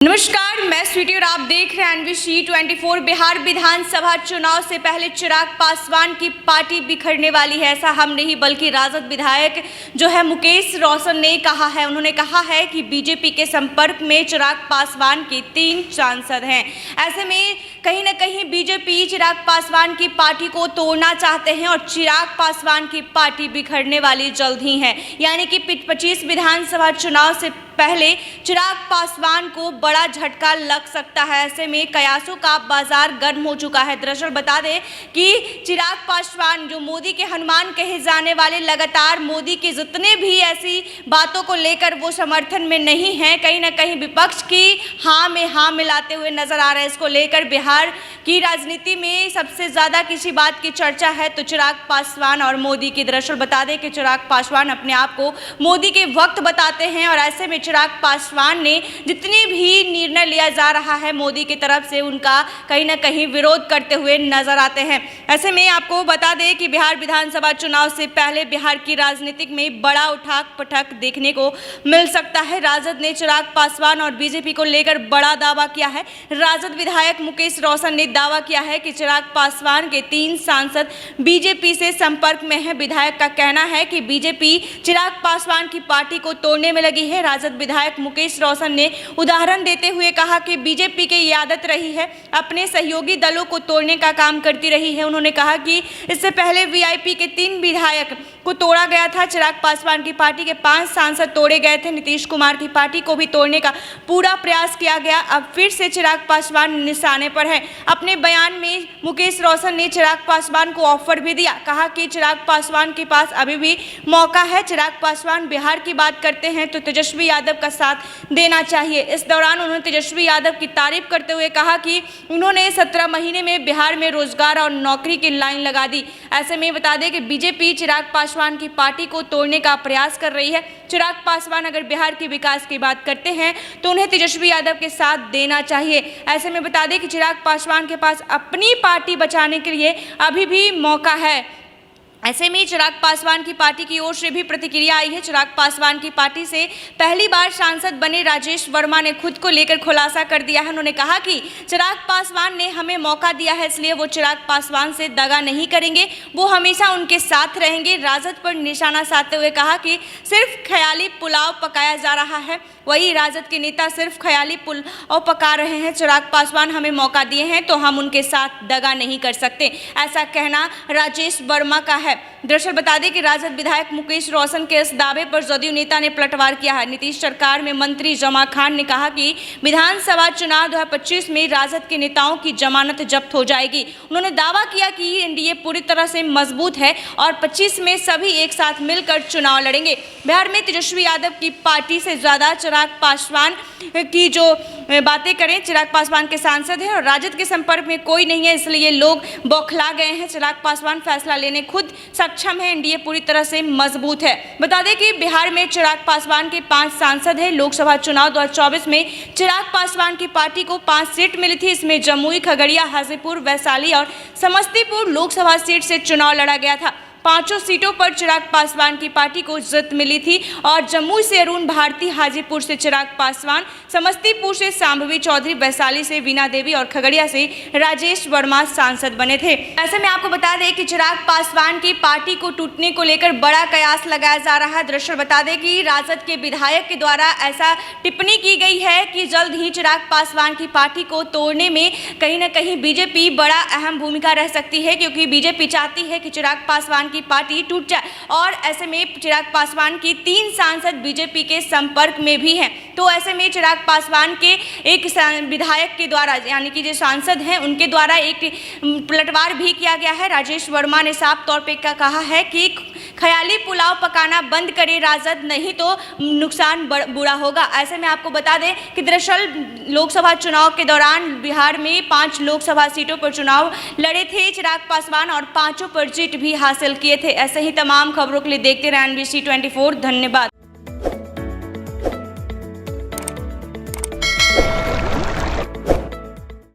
नमस्कार, मैं स्वीटी और आप देख रहे हैं एनवीसी 24। बिहार विधानसभा चुनाव से पहले चिराग पासवान की पार्टी बिखरने वाली है। ऐसा हम नहीं बल्कि राजद विधायक जो है मुकेश रोशन ने कहा है। उन्होंने कहा है कि बीजेपी के संपर्क में चिराग पासवान के 3 सांसद हैं। ऐसे में कहीं न कहीं बीजेपी चिराग पासवान की पार्टी को तोड़ना चाहते हैं और चिराग पासवान की पार्टी बिखरने वाली जल्द ही है। यानी कि 25 विधानसभा चुनाव से पहले चिराग पासवान को बड़ा झटका लग सकता है। ऐसे में कयासों का बाजार गर्म हो चुका है। दरअसल बता दें कि चिराग पासवान जो मोदी के हनुमान कहे जाने वाले, लगातार मोदी के जितने भी ऐसी बातों को लेकर वो समर्थन में नहीं है, कहीं ना कहीं विपक्ष की हाँ में हाँ मिलाते हुए नजर आ रहे हैं। इसको लेकर बिहार की राजनीति में सबसे ज्यादा किसी बात की चर्चा है तो चिराग पासवान और मोदी की। दरअसल बता दें कि चिराग पासवान अपने आप को मोदी के वक्त बताते हैं और ऐसे में चिराग पासवान ने जितनी भी निर्णय लिया जा रहा है मोदी की तरफ से, उनका कहीं ना कहीं विरोध करते हुए नजर आते हैं। ऐसे में आपको बता दें कि बिहार विधानसभा चुनाव से पहले बिहार की राजनीतिक में बड़ा उठाक पटक देखने को मिल सकता है। राजद ने चिराग पासवान और बीजेपी को लेकर बड़ा दावा किया है। राजद विधायक मुकेश रोशन ने दावा किया है कि चिराग पासवान के 3 सांसद बीजेपी से संपर्क में है। विधायक का कहना है कि बीजेपी चिराग पासवान की पार्टी को तोड़ने में लगी है। राजद विधायक मुकेश रोशन ने उदाहरण देते हुए कहा कि बीजेपी की ये आदत रही है, अपने सहयोगी दलों को तोड़ने का काम करती रही है। उन्होंने कहा कि इससे पहले वीआईपी के 3 विधायक को तोड़ा गया था। चिराग पासवान की पार्टी के 5 सांसद तोड़े गए थे। नीतीश कुमार की पार्टी को भी तोड़ने का पूरा प्रयास किया गया। अब फिर से चिराग पासवान निशाने पर है। अपने बयान में मुकेश रोशन ने चिराग पासवान को ऑफर भी दिया। कहा कि चिराग पासवान के पास अभी भी मौका है। चिराग पासवान बिहार की बात करते हैं तो तेजस्वी यादव का साथ देना चाहिए। इस दौरान उन्होंने तेजस्वी यादव की तारीफ करते हुए कहा कि उन्होंने 17 महीने में बिहार में रोजगार और नौकरी की लाइन लगा दी। ऐसे में बता दें कि बीजेपी चिराग पासवान की पार्टी को तोड़ने का प्रयास कर रही है। चिराग पासवान अगर बिहार के विकास की बात करते हैं तो उन्हें तेजस्वी यादव के साथ देना चाहिए। ऐसे में बता दें कि चिराग पासवान के पास अपनी पार्टी बचाने के लिए अभी भी मौका है। ऐसे में चिराग पासवान की पार्टी की ओर से भी प्रतिक्रिया आई है। चिराग पासवान की पार्टी से पहली बार सांसद बने राजेश वर्मा ने खुद को लेकर खुलासा कर दिया है। उन्होंने कहा कि चिराग पासवान ने हमें मौका दिया है, इसलिए वो चिराग पासवान से दगा नहीं करेंगे, वो हमेशा उनके साथ रहेंगे। राजद पर निशाना साधते हुए कहा कि सिर्फ ख्याली पुलाव पकाया जा रहा है, वही राजद के नेता सिर्फ ख्याली पुलाव पका रहे हैं। चिराग पासवान हमें मौका दिए हैं तो हम उनके साथ दगा नहीं कर सकते, ऐसा कहना राजेश वर्मा का है। दरअसल बता दें कि राजद विधायक मुकेश रोशन के इस दावे पर जदयू नेता ने पलटवार किया है। नीतीश सरकार में मंत्री जमा खान ने कहा कि विधानसभा चुनाव 2025 में राजद के नेताओं की जमानत जब्त हो जाएगी। उन्होंने दावा किया कि एनडीए पूरी तरह से मजबूत है और 25 में सभी एक साथ मिलकर चुनाव लड़ेंगे। बिहार में तेजस्वी यादव की पार्टी से ज्यादा चिराग पासवान की जो बातें करें, चिराग पासवान के सांसद हैं और राजद के संपर्क में कोई नहीं है, इसलिए लोग बौखला गए हैं। चिराग पासवान फैसला लेने खुद सक्षम है, एनडीए पूरी तरह से मजबूत है। बता दें कि बिहार में चिराग पासवान के 5 सांसद हैं। लोकसभा चुनाव 2024 में चिराग पासवान की पार्टी को 5 सीट मिली थी। इसमें जमुई, खगड़िया, हाजीपुर, वैशाली और समस्तीपुर लोकसभा सीट से चुनाव लड़ा गया था। 5 सीटों पर चिराग पासवान की पार्टी को जीत मिली थी और जमुई से अरुण भारती, हाजीपुर से चिराग पासवान, समस्तीपुर से सांभवी चौधरी, वैशाली से वीना देवी और खगड़िया से राजेश वर्मा सांसद बने थे। ऐसे में आपको बता दें कि चिराग पासवान की पार्टी को टूटने को लेकर बड़ा कयास लगाया जा रहा है। दरअसल बता दें कि राजद के विधायक के द्वारा ऐसा टिप्पणी की गई है कि जल्द ही चिराग पासवान की पार्टी को तोड़ने में कहीं ना कहीं बीजेपी बड़ा अहम भूमिका रह सकती है, क्योंकि बीजेपी चाहती है कि चिराग पासवान की पार्टी टूट जाए और ऐसे में चिराग पासवान की 3 सांसद बीजेपी के संपर्क में भी हैं। तो ऐसे में चिराग पासवान के एक विधायक के द्वारा, यानी कि जो सांसद हैं उनके द्वारा एक पलटवार भी किया गया है। राजेश वर्मा ने साफ तौर पे कहा है कि ख्याली पुलाव पकाना बंद करे राजद, नहीं तो नुकसान बुरा होगा। ऐसे में आपको बता दें कि दरअसल लोकसभा चुनाव के दौरान बिहार में 5 लोकसभा सीटों पर चुनाव लड़े थे चिराग पासवान और 5 पर जीत भी हासिल किए थे। ऐसे ही तमाम खबरों के लिए देखते रहें एनवीसी 24। धन्यवाद।